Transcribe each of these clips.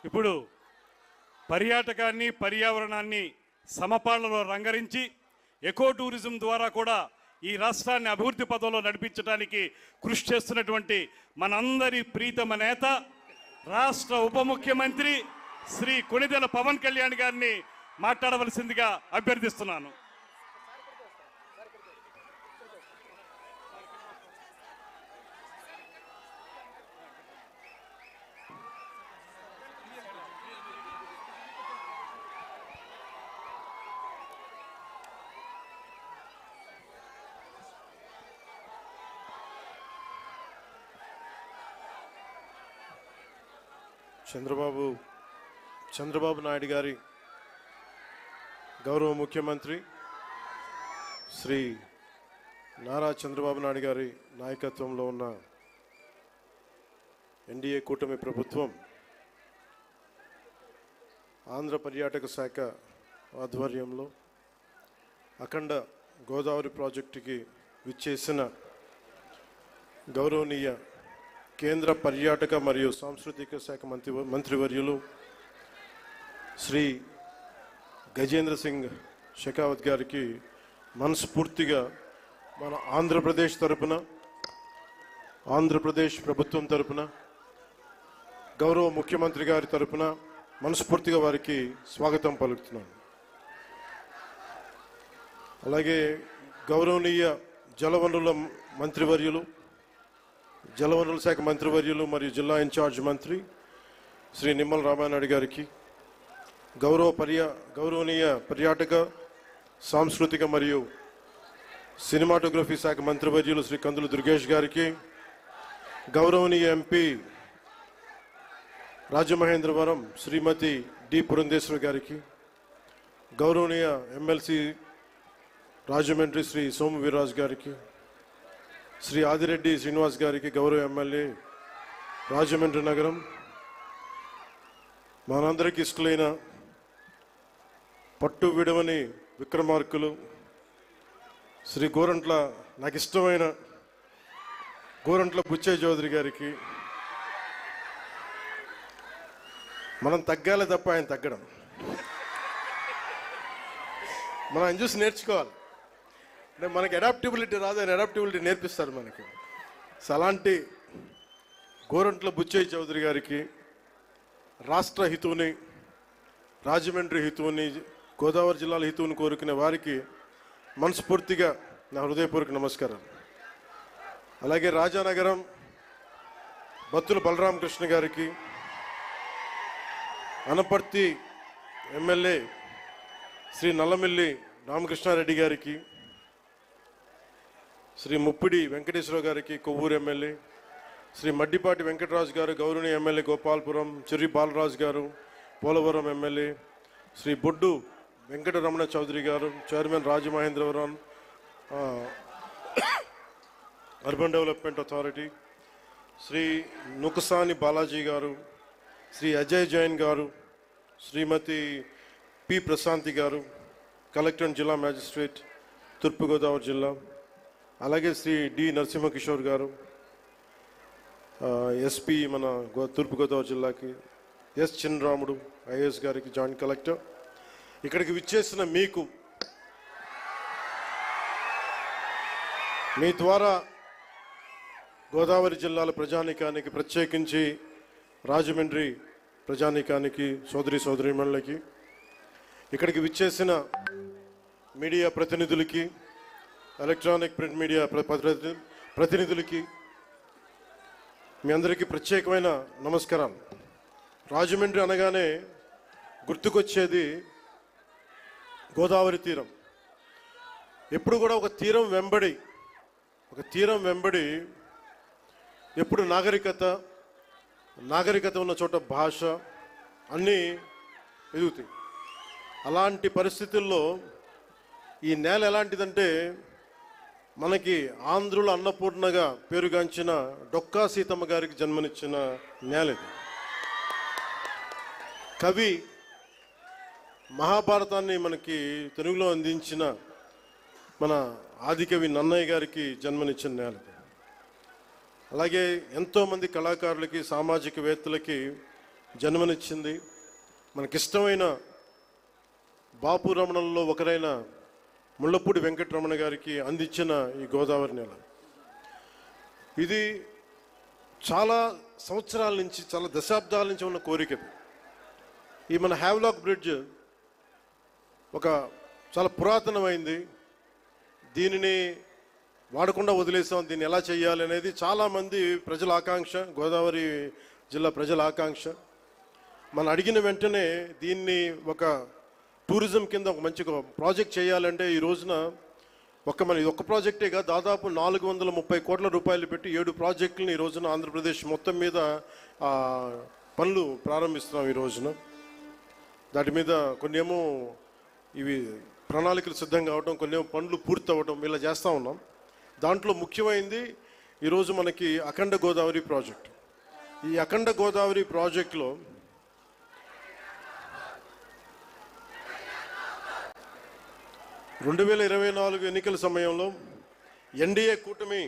ఇప్పుడు పర్యాటకాన్ని పర్యావరణాన్ని సమపాలనలో రంగరించి ఎకో టూరిజం ద్వారా కూడా ఈ రాష్ట్రాన్ని అభివృద్ధి పదంలో నడిపించడానికి కృషి చేస్తున్నటువంటి మనందరి ప్రీతమ నేత రాష్ట్ర ఉప ముఖ్యమంత్రి శ్రీ కొణిదెల పవన్ కళ్యాణ్ గారిని మాట్లాడవలసిందిగా అభ్యర్థిస్తున్నాను. చంద్రబాబు నాయుడు గారి గౌరవ ముఖ్యమంత్రి శ్రీ నారా చంద్రబాబు నాయుడు గారి నాయకత్వంలో ఉన్న ఎన్డీఏ కూటమి ప్రభుత్వం ఆంధ్ర పర్యాటక శాఖ ఆధ్వర్యంలో అఖండ గోదావరి ప్రాజెక్టుకి విచ్చేసిన గౌరవనీయ కేంద్ర పర్యాటక మరియు సాంస్కృతిక శాఖ మంత్రివర్యులు శ్రీ గజేంద్ర సింగ్ షెకావత్ గారికి మనస్ఫూర్తిగా మన ఆంధ్రప్రదేశ్ తరపున, ఆంధ్రప్రదేశ్ ప్రభుత్వం తరపున, గౌరవ ముఖ్యమంత్రి గారి తరపున మనస్ఫూర్తిగా వారికి స్వాగతం పలుకుతున్నాను. అలాగే గౌరవనీయ జలవనరుల మంత్రివర్యులు, జలవనరుల శాఖ మంత్రివర్యులు మరియు జిల్లా ఇన్ఛార్జ్ మంత్రి శ్రీ నిమ్మల రామానాయుడు గారికి, గౌరవనీయ పర్యాటక సాంస్కృతిక మరియు సినిమాటోగ్రఫీ శాఖ మంత్రివర్యులు శ్రీ కందులు దుర్గేష్ గారికి, గౌరవనీయ ఎంపీ రాజమహేంద్రవరం శ్రీమతి డి పురంధేశ్వరి గారికి, గౌరవనీయ ఎమ్మెల్సీ రాజమండ్రి శ్రీ సోము వీర్రాజు గారికి, శ్రీ ఆదిరెడ్డి శ్రీనివాస్ గారికి, గౌరవ ఎమ్మెల్యే రాజమండ్రి నగరం, మనందరికీ ఇష్టలైన పట్టు విడవని విక్రమార్కులు శ్రీ గోరంట్ల, నాకు ఇష్టమైన గోరంట్ల బుచ్చయ్య చౌదరి గారికి, మనం తగ్గాలి తప్ప ఆయన తగ్గడం, మనం ఆయన చూసి నేర్చుకోవాలి. అంటే మనకి అడాప్టబిలిటీ రాదు, ఆయన అడాప్టబిలిటీ నేర్పిస్తారు మనకి. అలాంటి గోరంట్ల బుచ్చయ్య చౌదరి గారికి రాష్ట్ర హితువుని, రాజమండ్రి హితువుని, గోదావరి జిల్లాల హితువుని కోరుకునే వారికి మనస్ఫూర్తిగా నా హృదయపూర్వక నమస్కారాలు. అలాగే రాజానగరం బత్తుల బలరామకృష్ణ గారికి, అనపర్తి ఎమ్మెల్యే శ్రీ నల్లమిల్లి రామకృష్ణారెడ్డి గారికి, శ్రీ ముప్పిడి వెంకటేశ్వరరావు గారికి, కొవ్వూరు ఎమ్మెల్యే శ్రీ మడ్డిపాటి వెంకటరాజు గారు, గౌరవనీయ ఎమ్మెల్యే గోపాలపురం చెర్రి బాలరాజు గారు, పోలవరం ఎమ్మెల్యే శ్రీ బొడ్డు వెంకటరమణ చౌదరి గారు, chairman Rajamahendravaram urban development authority, Shri Nukasani Balaji గారు, శ్రీ అజయ్ జైన్ గారు, శ్రీమతి పి ప్రశాంతి గారు, కలెక్టర్ అండ్ జిల్లా మ్యాజిస్ట్రేట్ తూర్పుగోదావరి జిల్లా, అలాగే శ్రీ డి నరసింహకిషోర్ గారు, ఎస్పీ మన తూర్పుగోదావరి జిల్లాకి, ఎస్ చిన్నరాముడు ఐఏఎస్ గారికి, జాయింట్ కలెక్టర్, ఇక్కడికి విచ్చేసిన మీకు, మీ ద్వారా గోదావరి జిల్లాల ప్రజానీకానికి, ప్రత్యేకించి రాజమండ్రి ప్రజానీకానికి, సోదరీమణులకి, ఇక్కడికి విచ్చేసిన మీడియా ప్రతినిధులకి, ఎలక్ట్రానిక్ ప్రింట్ మీడియా ప్రతినిధులకి మీ అందరికీ ప్రత్యేకమైన నమస్కారాలు. రాజమండ్రి అనగానే గుర్తుకొచ్చేది గోదావరి తీరం. ఎప్పుడు కూడా ఒక తీరం వెంబడి ఎప్పుడు నాగరికత ఉన్న చోట భాష అన్నీ ఎదుగుతాయి. అలాంటి పరిస్థితుల్లో ఈ నేల ఎలాంటిదంటే, మనకి ఆంధ్రుల అన్నపూర్ణగా పేరుగాంచిన డొక్కా సీతమ్మ గారికి జన్మనిచ్చిన నేల ఇది. కవి మహాభారతాన్ని మనకి తెలుగులో అందించిన మన ఆదికవి నన్నయ్య గారికి జన్మనిచ్చిన నేల ఇది. అలాగే ఎంతోమంది కళాకారులకి, సామాజికవేత్తలకి జన్మనిచ్చింది. మనకిష్టమైన బాపు రమణంలో ఒకరైన ముళ్ళపూడి వెంకటరమణ గారికి అందించిన ఈ గోదావరి నేల, ఇది చాలా సంవత్సరాల నుంచి, చాలా దశాబ్దాల నుంచి ఉన్న కోరిక. ఈ మన హ్యావ్లాక్ బ్రిడ్జ్ ఒక చాలా పురాతనమైంది. దీనిని వాడకుండా వదిలేసాం. దీన్ని ఎలా చేయాలి అనేది చాలామంది ప్రజల ఆకాంక్ష, గోదావరి జిల్లా ప్రజల ఆకాంక్ష. మనం అడిగిన వెంటనే దీన్ని ఒక టూరిజం కింద ఒక మంచి ప్రాజెక్ట్ చేయాలంటే ఈ రోజున ఇది ఒక్క ప్రాజెక్టే కాదు, దాదాపు 430 కోట్ల రూపాయలు పెట్టి 7 ప్రాజెక్టులను ఈ రోజున ఆంధ్రప్రదేశ్ మొత్తం మీద పనులు ప్రారంభిస్తున్నాం. ఈ రోజున దాటి మీద కొన్ని ఏమో ఇవి ప్రణాళికలు సిద్ధం కావడం, కొన్ని ఏమో పనులు పూర్తి అవ్వడం, ఇలా చేస్తూ ఉన్నాం. దాంట్లో ముఖ్యమైనది ఈరోజు మనకి అఖండ గోదావరి ప్రాజెక్ట్. ఈ అఖండ గోదావరి ప్రాజెక్టులో రెండు 2024 ఎన్నికల సమయంలో ఎన్డీఏ కూటమి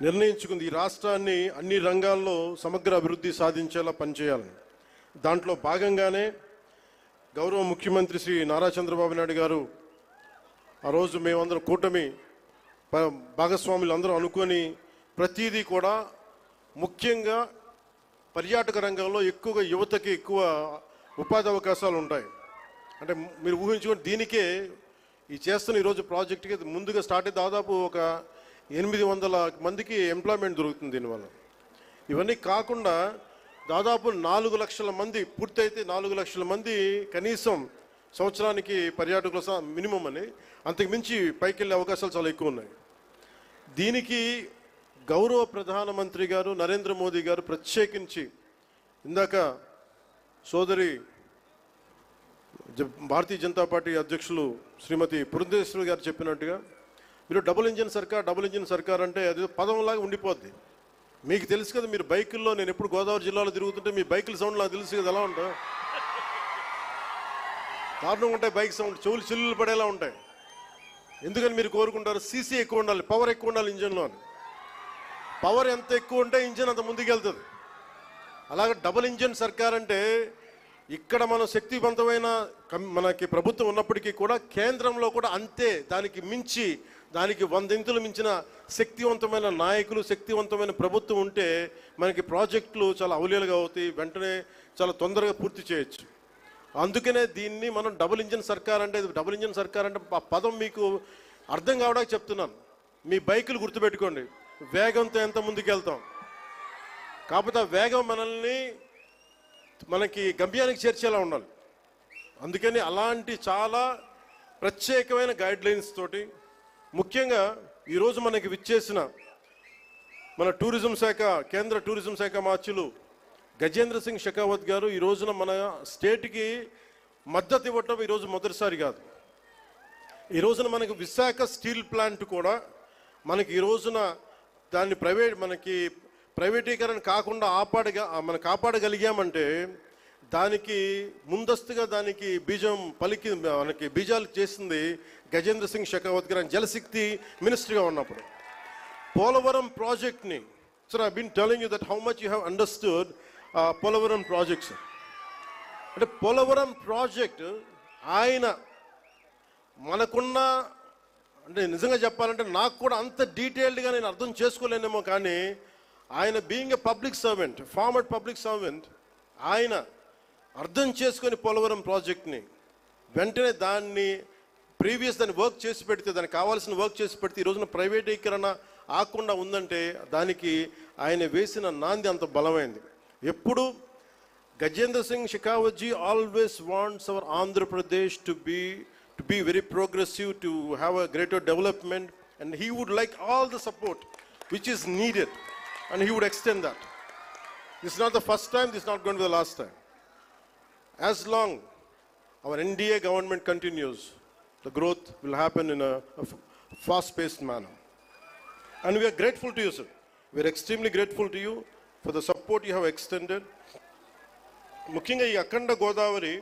నిర్ణయించుకుంది ఈ రాష్ట్రాన్ని అన్ని రంగాల్లో సమగ్ర అభివృద్ధి సాధించేలా పనిచేయాలని. దాంట్లో భాగంగానే గౌరవ ముఖ్యమంత్రి శ్రీ నారా చంద్రబాబు నాయుడు గారు ఆ రోజు మేమందరం కూటమి భాగస్వాములు అందరూ అనుకొని ప్రతిదీ కూడా ముఖ్యంగా పర్యాటక రంగంలో ఎక్కువగా యువతకి ఎక్కువ ఉపాధి అవకాశాలు ఉంటాయి. అంటే మీరు ఊహించుకోండి, దీనికే ఈ చేస్తున్న ఈరోజు ప్రాజెక్ట్కి ముందుగా స్టార్ట్ అయ్యి దాదాపు ఒక 800 మందికి ఎంప్లాయ్మెంట్ దొరుకుతుంది దీనివల్ల. ఇవన్నీ కాకుండా దాదాపు 4 లక్షల మంది, పూర్తయితే 4 లక్షల మంది కనీసం సంవత్సరానికి పర్యాటకుల మినిమం అని, అంతకుమించి పైకి వెళ్ళే అవకాశాలు చాలా ఎక్కువ ఉన్నాయి. దీనికి గౌరవ ప్రధానమంత్రి గారు నరేంద్ర మోదీ గారు ప్రత్యేకించి ఇందాక సోదరి భారతీయ జనతా పార్టీ అధ్యక్షులు శ్రీమతి పురంధేశ్వరి గారు చెప్పినట్టుగా, మీరు డబుల్ ఇంజిన్ సర్కార్ అంటే అది పదంలాగా ఉండిపోద్ది. మీకు తెలుసు కదా, మీరు బైకుల్లో, నేను ఎప్పుడు గోదావరి జిల్లాలో తిరుగుతుంటే మీ బైకుల సౌండ్ నాకు తెలుసు కదా ఎలా ఉంటాయి, దారుణంగా ఉంటాయి. బైక్ సౌండ్ చెవులు చిల్లులు పడేలా ఉంటాయి. ఎందుకని మీరు కోరుకుంటారు? సీసీ ఎక్కువ ఉండాలి, పవర్ ఎక్కువ ఉండాలి ఇంజన్లో అని. పవర్ ఎంత ఎక్కువ ఉంటే ఇంజన్ అంత ముందుకెళ్తుంది. అలాగే డబుల్ ఇంజిన్ సర్కార్ అంటే ఇక్కడ మనం శక్తివంతమైన మనకి ప్రభుత్వం ఉన్నప్పటికీ కూడా కేంద్రంలో కూడా అంతే, దానికి మించి, దానికి 100 ఇంతులు మించిన శక్తివంతమైన నాయకులు, శక్తివంతమైన ప్రభుత్వం ఉంటే మనకి ప్రాజెక్టులు చాలా అవలీలుగా అవుతాయి, వెంటనే చాలా తొందరగా పూర్తి చేయొచ్చు. అందుకనే దీన్ని మనం డబుల్ ఇంజిన్ సర్కార్ అంటే ఆ పదం మీకు అర్థం కావడానికి చెప్తున్నాను. మీ బైకులు గుర్తుపెట్టుకోండి, వేగంతో ఎంత ముందుకెళ్తాం, కాకపోతే ఆ వేగం మనకి గమ్యానికి చేర్చేలా ఉండాలి. అందుకని అలాంటి చాలా ప్రత్యేకమైన గైడ్లైన్స్ తోటి, ముఖ్యంగా ఈరోజు మనకి విచ్చేసిన మన టూరిజం శాఖ, కేంద్ర టూరిజం శాఖ మార్చులు గజేంద్ర సింగ్ షెకావత్ గారు ఈ రోజున మన స్టేట్కి మద్దతు ఇవ్వటం ఈరోజు మొదటిసారి కాదు. ఈ రోజున మనకి విశాఖ స్టీల్ ప్లాంట్ కూడా మనకి ఈ రోజున దాన్ని ప్రైవేటీకరణ కాకుండా కాపాడగలిగామంటే దానికి ముందస్తుగా దానికి మనకి బీజాలు చేసింది గజేంద్ర సింగ్ షెకావత్ గారు జలశక్తి మినిస్టర్గా ఉన్నప్పుడు. పోలవరం ప్రాజెక్ట్ని, sir I been telling you that how much you have understood Polavaram projects. అంటే పోలవరం ప్రాజెక్ట్ ఆయన మనకున్న, అంటే నిజంగా చెప్పాలంటే నాకు కూడా అంత డీటెయిల్డ్గా నేను అర్థం చేసుకోలేనేమో, కానీ ఆయన being a public servant, former public servant, ఆయన అర్థం చేసుకొని పోలవరం ప్రాజెక్ట్ని వెంటనే దాన్ని వర్క్ చేసి పెడితే, దానికి కావాల్సిన వర్క్ చేసి పెడితే ఈ రోజున ప్రైవేటీకరణ ఆకుండా ఉందంటే దానికి ఆయన వేసిన నాంది అంత బలమైంది. ఎప్పుడు Gajendra Singh Shekhawat ji always wants our Andhra Pradesh to be very progressive, to have a greater development, and he would like all the support which is needed, and he would extend that. This is not the first time, this is not going to be the last time. As long our NDA government continues, the growth will happen in a fast-paced manner. And we are grateful to you, sir. We are extremely grateful to you for the support you have extended. ముఖ్యంగా ఈ అఖండ గోదావరి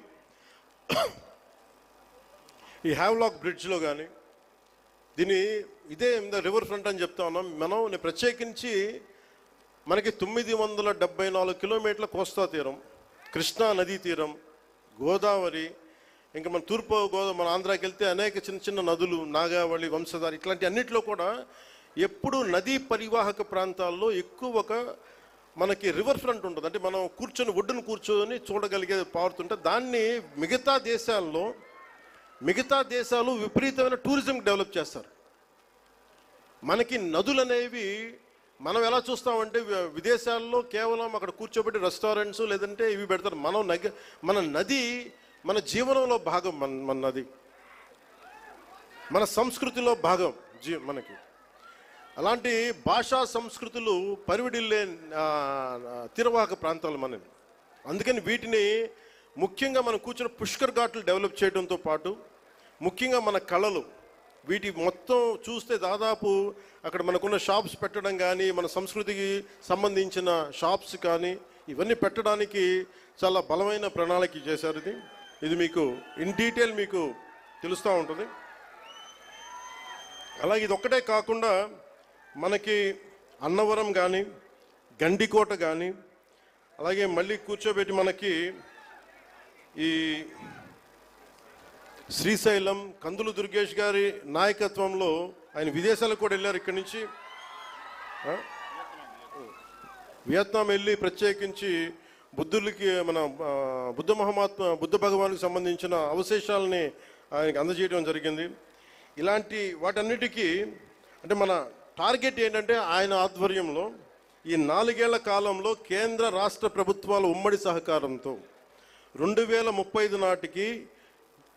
ఈ Havelock బ్రిడ్జ్లో కానీ ఇదే river front అని చెప్తా ఉన్నాం మనం. ప్రత్యేకించి మనకి 974 కిలోమీటర్ల కోస్తా తీరం, కృష్ణా నదీ తీరం, గోదావరి, ఇంకా మన తూర్పు మన ఆంధ్రాకి వెళ్తే అనేక చిన్న చిన్న నదులు, నాగావళి, వంశధార, ఇట్లాంటి అన్నింటిలో కూడా ఎప్పుడు నదీ పరివాహక ప్రాంతాల్లో ఎక్కువ మనకి రివర్ ఫ్రంట్ ఉంటుంది. అంటే మనం ఒడ్డును కూర్చొని చూడగలిగే పారుతుంటే దాన్ని మిగతా దేశాలు విపరీతమైన టూరిజం డెవలప్ చేస్తారు. మనకి నదులు అనేవి మనం ఎలా చూస్తామంటే విదేశాల్లో కేవలం అక్కడ కూర్చోబెట్టి రెస్టారెంట్స్ లేదంటే ఇవి పెడతారు. మన నది మన జీవనంలో భాగం. మన నది మన సంస్కృతిలో భాగం మనకి. అలాంటి భాషా సంస్కృతులు పరివిడిల్లే తీరవాహక ప్రాంతాలు మనవి. అందుకని వీటిని ముఖ్యంగా మనం కూర్చున్న పుష్కర్ ఘాట్లు డెవలప్ చేయడంతో పాటు ముఖ్యంగా మన కళలు వీటి మొత్తం చూస్తే దాదాపు అక్కడ మనకున్న షాప్స్ పెట్టడం కానీ, మన సంస్కృతికి సంబంధించిన షాప్స్ కానీ ఇవన్నీ పెట్టడానికి చాలా బలమైన ప్రణాళిక చేశారు. ఇది మీకు ఇన్ డీటెయిల్ మీకు తెలుస్తూ ఉంటుంది. అలాగే ఇది ఒక్కటే కాకుండా మనకి అన్నవరం కానీ, గండికోట కానీ, అలాగే మళ్ళీ కూర్చోబెట్టి మనకి ఈ శ్రీశైలం, కందులు దుర్గేష్ గారి నాయకత్వంలో ఆయన విదేశాలకు కూడా వెళ్ళారు. ఇక్కడి నుంచి వియత్నాం వెళ్ళి ప్రత్యేకించి మన బుద్ధ భగవానికి సంబంధించిన అవశేషాలని ఆయనకి అందజేయడం జరిగింది. ఇలాంటి వాటన్నిటికీ అంటే మన టార్గెట్ ఏంటంటే ఆయన ఆధ్వర్యంలో ఈ 4 ఏళ్ల కాలంలో కేంద్ర రాష్ట్ర ప్రభుత్వాల ఉమ్మడి సహకారంతో 2035 నాటికి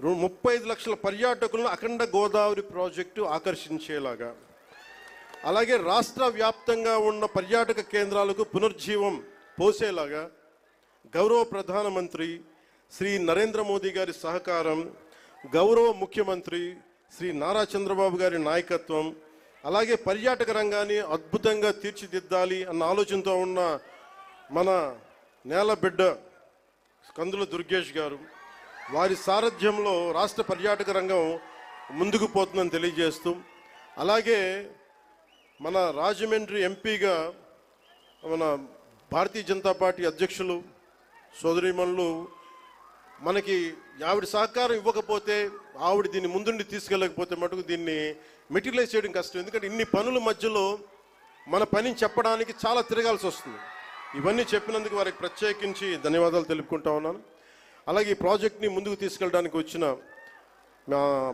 35 లక్షల పర్యాటకులను అఖండ గోదావరి ప్రాజెక్టు ఆకర్షించేలాగా, అలాగే రాష్ట్ర వ్యాప్తంగా ఉన్న పర్యాటక కేంద్రాలకు పునర్జీవం పోసేలాగా గౌరవ ప్రధానమంత్రి శ్రీ నరేంద్ర మోదీ గారి సహకారం, గౌరవ ముఖ్యమంత్రి శ్రీ నారా చంద్రబాబు గారి నాయకత్వం, అలాగే పర్యాటక రంగాన్ని అద్భుతంగా తీర్చిదిద్దాలి అన్న ఆలోచనతో ఉన్న మన నేలబిడ్డ కందుల దుర్గేష్ గారు వారి సారథ్యంలో రాష్ట్ర పర్యాటక రంగం ముందుకు పోతుందని తెలియజేస్తూ, అలాగే మన రాజమండ్రి ఎంపీగా మన భారతీయ జనతా పార్టీ అధ్యక్షులు సోదరీమణులు మనకి ఆవిడ సహకారం ఇవ్వకపోతే, ఆవిడ దీన్ని ముందుండి తీసుకెళ్ళకపోతే మటుకు దీన్ని మెటీరియలైజ్ చేయడం కష్టం. ఎందుకంటే ఇన్ని పనుల మధ్యలో మన పనిని చెప్పడానికి చాలా తిరగాల్సి వస్తుంది. ఇవన్నీ చెప్పినందుకు వారికి ప్రత్యేకించి ధన్యవాదాలు తెలుపుకుంటా ఉన్నాను. అలాగే ఈ ప్రాజెక్ట్ని ముందుకు తీసుకెళ్ళడానికి వచ్చిన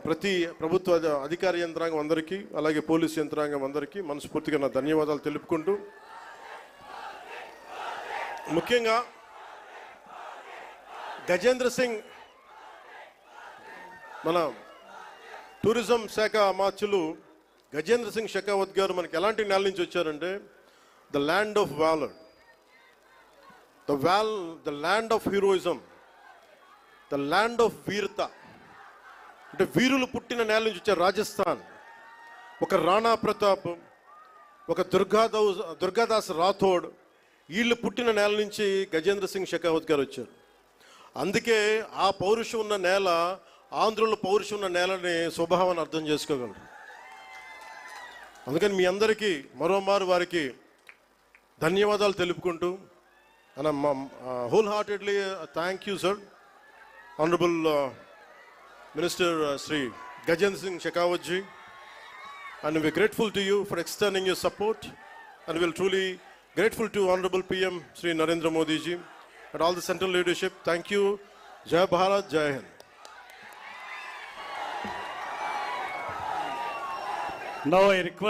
ప్రతి ప్రభుత్వ అధికార యంత్రాంగం అందరికీ, అలాగే పోలీసు యంత్రాంగం అందరికీ మనస్ఫూర్తిగా నా ధన్యవాదాలు తెలుపుకుంటూ, ముఖ్యంగా గజేంద్ర సింగ్ మన టూరిజం శాఖ అమాత్యులు గజేంద్ర సింగ్ షెకావత్ గారు మనకి ఎలాంటి నేల నుంచి వచ్చారంటే the land of valour, the land of heroism, the land of వీరత, అంటే వీరులు పుట్టిన నేల నుంచి వచ్చారు. రాజస్థాన్ ఒక రాణా ప్రతాప్, ఒక దుర్గాదాస్ రాథోడ్, వీళ్ళు పుట్టిన నేల నుంచి గజేంద్ర సింగ్ షెకావత్ గారు వచ్చారు. అందుకే ఆ పౌరుషం ఉన్న నేల, ఆంధ్రుల పౌరుషం ఉన్న నేలని స్వభావాన్ని అర్థం చేసుకోగలరు. అందుకని మీ అందరికీ మరోమారు వారికి ధన్యవాదాలు తెలుపుకుంటూ, wholeheartedly thank you sir, honourable minister Shri Gajendra Singh Shekhawat ji, and we're grateful to you for extending your support, and we're truly grateful to Honorable PM Sri Narendra Modi ji and all the central leadership. Thank you. Jai Bharat, Jai Hind. Now I request